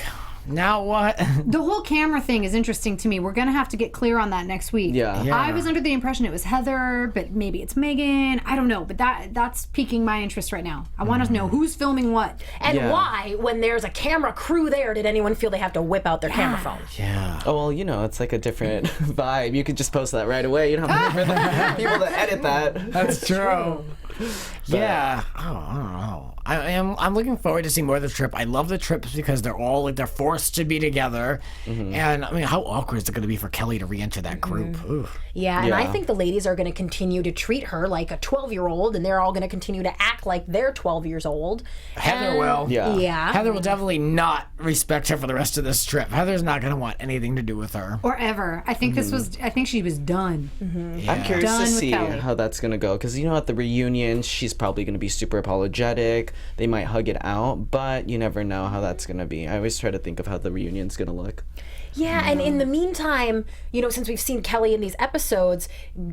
[SPEAKER 1] now what?
[SPEAKER 3] The whole camera thing is interesting to me. We're gonna have to get clear on that next week.
[SPEAKER 4] Yeah.
[SPEAKER 1] Yeah.
[SPEAKER 3] I was under the impression it was Heather, but maybe it's Megan. I don't know, but that's piquing my interest right now. I want to know who's filming what.
[SPEAKER 5] And
[SPEAKER 4] Yeah.
[SPEAKER 5] why, when there's a camera crew there, did anyone feel they have to whip out their camera phone?
[SPEAKER 1] Yeah.
[SPEAKER 4] Oh, well, it's like a different vibe. You could just post that right away. You don't have to wait for the people to edit that.
[SPEAKER 1] That's true. Yeah. Oh, I don't know. I'm looking forward to seeing more of the trip. I love the trips because they're forced to be together. And I mean, how awkward is it going to be for Kelly to re-enter that group? Ooh.
[SPEAKER 5] Yeah, and I
[SPEAKER 4] Yeah.
[SPEAKER 5] think the ladies are going to continue to treat her like a 12-year-old, and they're all going to continue to act like they're 12 years old.
[SPEAKER 1] Heather
[SPEAKER 5] And-
[SPEAKER 1] will.
[SPEAKER 4] Yeah.
[SPEAKER 5] Yeah.
[SPEAKER 1] Heather will definitely not respect her for the rest of this trip. Heather's not going to want anything to do with her.
[SPEAKER 3] Or ever. I think I think she was done.
[SPEAKER 4] I'm curious
[SPEAKER 3] Done
[SPEAKER 4] to
[SPEAKER 3] with
[SPEAKER 4] see
[SPEAKER 3] Kelly.
[SPEAKER 4] how that's going to go. Because, at the reunion, she's probably going to be super apologetic. They might hug it out, but you never know how that's going to be. I always try to think of how the reunion's going to look.
[SPEAKER 5] Yeah, and in the meantime, since we've seen Kelly in these episodes,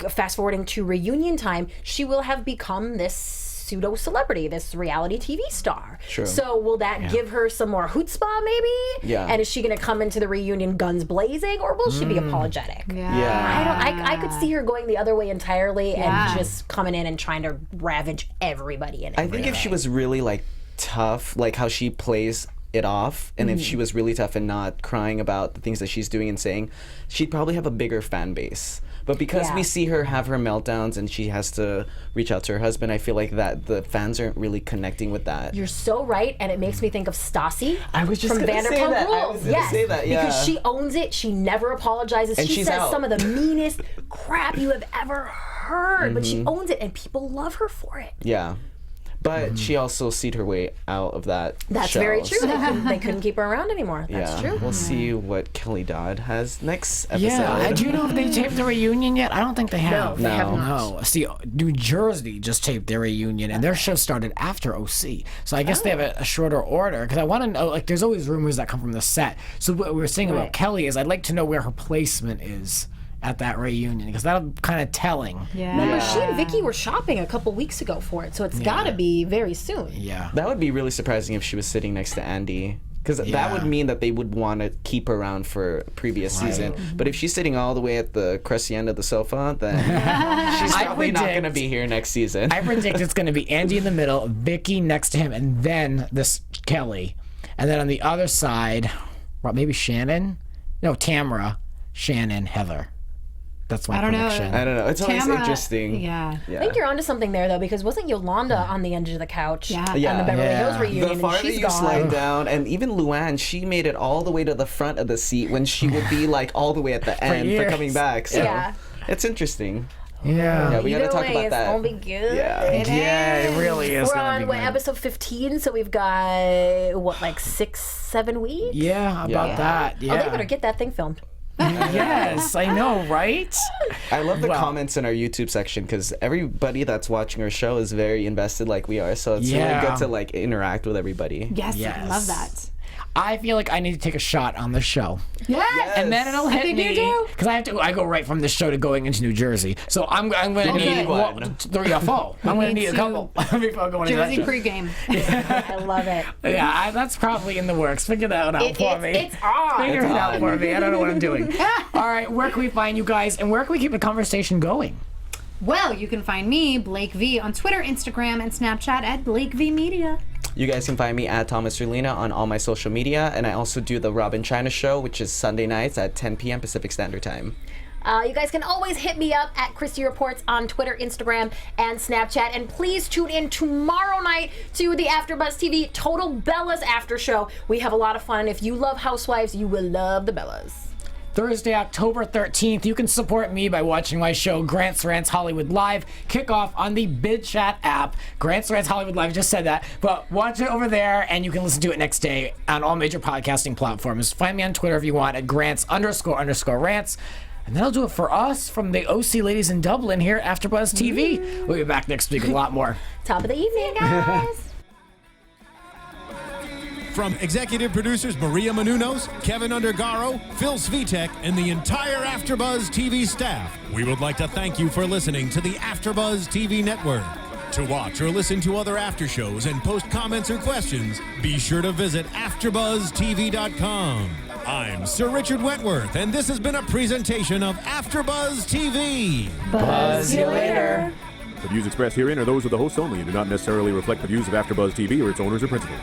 [SPEAKER 5] fast forwarding to reunion time, she will have become this pseudo celebrity, this reality TV star.
[SPEAKER 4] True.
[SPEAKER 5] So will that give her some more chutzpah, maybe?
[SPEAKER 4] Yeah.
[SPEAKER 5] And is she going to come into the reunion guns blazing, or will she be apologetic?
[SPEAKER 4] Yeah.
[SPEAKER 5] I could see her going the other way entirely
[SPEAKER 3] Yeah.
[SPEAKER 5] and just coming in and trying to ravage everybody and
[SPEAKER 4] I think if she was really, tough, like how she plays it off, and if she was really tough and not crying about the things that she's doing and saying, she'd probably have a bigger fan base. But because
[SPEAKER 5] Yeah.
[SPEAKER 4] we see her have her meltdowns and she has to reach out to her husband, I feel like that the fans aren't really connecting with that.
[SPEAKER 5] You're so right, and it makes me think of Stassi
[SPEAKER 4] I was just
[SPEAKER 5] from
[SPEAKER 4] gonna say
[SPEAKER 5] Vanderpump
[SPEAKER 4] that. I
[SPEAKER 5] Rules.
[SPEAKER 4] was gonna
[SPEAKER 5] Yes,
[SPEAKER 4] say that, yeah.
[SPEAKER 5] because she owns it. She never apologizes.
[SPEAKER 4] And
[SPEAKER 5] she
[SPEAKER 4] she's
[SPEAKER 5] says
[SPEAKER 4] out.
[SPEAKER 5] some of the meanest crap you have ever heard, but she owns it, and people love her for it.
[SPEAKER 4] Yeah. But she also seed her way out of that
[SPEAKER 5] That's
[SPEAKER 4] show,
[SPEAKER 5] very true.
[SPEAKER 4] so-
[SPEAKER 5] They couldn't keep her around anymore. That's
[SPEAKER 4] yeah.
[SPEAKER 5] true.
[SPEAKER 4] We'll see what Kelly Dodd has next episode.
[SPEAKER 1] Yeah, do you know if they taped the reunion yet? I don't think they have.
[SPEAKER 5] they have not.
[SPEAKER 1] No. See, New Jersey just taped their reunion, and their show started after OC. So I guess they have a shorter order. Because I want to know, there's always rumors that come from the set. So what we were saying about Kelly is I'd like to know where her placement is at that reunion, because that'll kind of telling.
[SPEAKER 3] Yeah.
[SPEAKER 5] Remember, she and Vicky were shopping a couple weeks ago for it, so it's got to be very soon.
[SPEAKER 1] Yeah.
[SPEAKER 4] That would be really surprising if she was sitting next to Andy. Because that would mean that they would want to keep her around for previous season. But if she's sitting all the way at the crusty end of the sofa, then she's probably not going to be here next season.
[SPEAKER 1] I predict it's going to be Andy in the middle, Vicky next to him, and then this Kelly. And then on the other side, maybe Shannon? No, Tamara, Shannon, Heather. That's my
[SPEAKER 3] I don't know.
[SPEAKER 1] prediction.
[SPEAKER 4] I don't know. It's always
[SPEAKER 3] Tamara-
[SPEAKER 4] interesting.
[SPEAKER 3] Yeah.
[SPEAKER 5] I think you're onto something there, though, because wasn't Yolanda on the edge of the couch
[SPEAKER 3] Yeah.
[SPEAKER 5] on
[SPEAKER 4] Yeah.
[SPEAKER 5] the Beverly
[SPEAKER 1] Yeah.
[SPEAKER 5] Hills reunion?
[SPEAKER 4] The
[SPEAKER 5] and
[SPEAKER 4] farther
[SPEAKER 5] she's
[SPEAKER 4] you
[SPEAKER 5] gone.
[SPEAKER 4] slide down, and even Luann, she made it all the way to the front of the seat when she would be like all the way at the end for
[SPEAKER 1] years.
[SPEAKER 4] coming back. So
[SPEAKER 5] Yeah.
[SPEAKER 4] it's interesting.
[SPEAKER 1] Yeah.
[SPEAKER 4] Yeah, we
[SPEAKER 5] Either
[SPEAKER 4] gotta talk
[SPEAKER 5] way,
[SPEAKER 4] about
[SPEAKER 5] it's
[SPEAKER 4] that.
[SPEAKER 5] gonna be good.
[SPEAKER 4] Yeah.
[SPEAKER 1] Yeah, it really is.
[SPEAKER 5] We're
[SPEAKER 1] gonna
[SPEAKER 5] on
[SPEAKER 1] be
[SPEAKER 5] what,
[SPEAKER 1] good.
[SPEAKER 5] episode 15, so we've got what, like 6-7 weeks?
[SPEAKER 1] Yeah, about
[SPEAKER 4] Yeah.
[SPEAKER 1] that. Yeah.
[SPEAKER 5] Oh, they better get that thing filmed.
[SPEAKER 1] Yes, I know, right?
[SPEAKER 4] I love the
[SPEAKER 1] Well-
[SPEAKER 4] comments in our YouTube section because everybody that's watching our show is very invested like we are. So it's
[SPEAKER 1] Yeah.
[SPEAKER 4] really good to like interact with everybody.
[SPEAKER 3] Yes, I
[SPEAKER 1] Yes.
[SPEAKER 3] love that.
[SPEAKER 1] I feel like I need to take a shot on the show.
[SPEAKER 3] Yes.
[SPEAKER 1] And then it'll
[SPEAKER 3] I
[SPEAKER 1] hit
[SPEAKER 3] think
[SPEAKER 1] me
[SPEAKER 3] you do.
[SPEAKER 1] because I go right from the show to going into New Jersey. So I'm going to
[SPEAKER 3] Okay.
[SPEAKER 1] need
[SPEAKER 4] one.
[SPEAKER 1] 3 or 4. I'm going to
[SPEAKER 3] need
[SPEAKER 1] need a
[SPEAKER 3] to-
[SPEAKER 1] couple before going into that
[SPEAKER 3] Jersey
[SPEAKER 1] show.
[SPEAKER 3] pregame.
[SPEAKER 5] I love it.
[SPEAKER 1] Yeah, that's probably in the works. Figure that out for me.
[SPEAKER 5] It's on.
[SPEAKER 1] Figure it out
[SPEAKER 4] on.
[SPEAKER 1] for me. I don't know what I'm doing. All right, where can we find you guys, and where can we keep the conversation going?
[SPEAKER 3] Well, you can find me, Blake V, on Twitter, Instagram, and Snapchat at Blake V Media.
[SPEAKER 4] You guys can find me at Thomas Rulina on all my social media, and I also do the Robin China Show, which is Sunday nights at 10 p.m. Pacific Standard Time.
[SPEAKER 5] You guys can always hit me up at Christy Reports on Twitter, Instagram, and Snapchat. And please tune in tomorrow night to the AfterBuzz TV Total Bellas After Show. We have a lot of fun. If you love Housewives, you will love the Bellas.
[SPEAKER 1] Thursday, October 13th, you can support me by watching my show, Grant's Rants Hollywood Live, kick off on the BidChat app. Grant's Rants Hollywood Live, just said that, but watch it over there, and you can listen to it next day on all major podcasting platforms. Find me on Twitter if you want at Grants__rants. And that'll do it for us from the OC Ladies in Dublin here at AfterBuzz TV. We'll be back next week with a lot more.
[SPEAKER 5] Top of the evening, guys.
[SPEAKER 2] From executive producers Maria Menounos, Kevin Undergaro, Phil Svitek, and the entire AfterBuzz TV staff, we would like to thank you for listening to the AfterBuzz TV network. To watch or listen to other after shows and post comments or questions, be sure to visit AfterBuzzTV.com. I'm Sir Richard Wentworth, and this has been a presentation of AfterBuzz TV.
[SPEAKER 1] Buzz you later.
[SPEAKER 6] The views expressed herein are those of the hosts only and do not necessarily reflect the views of AfterBuzz TV or its owners or principals.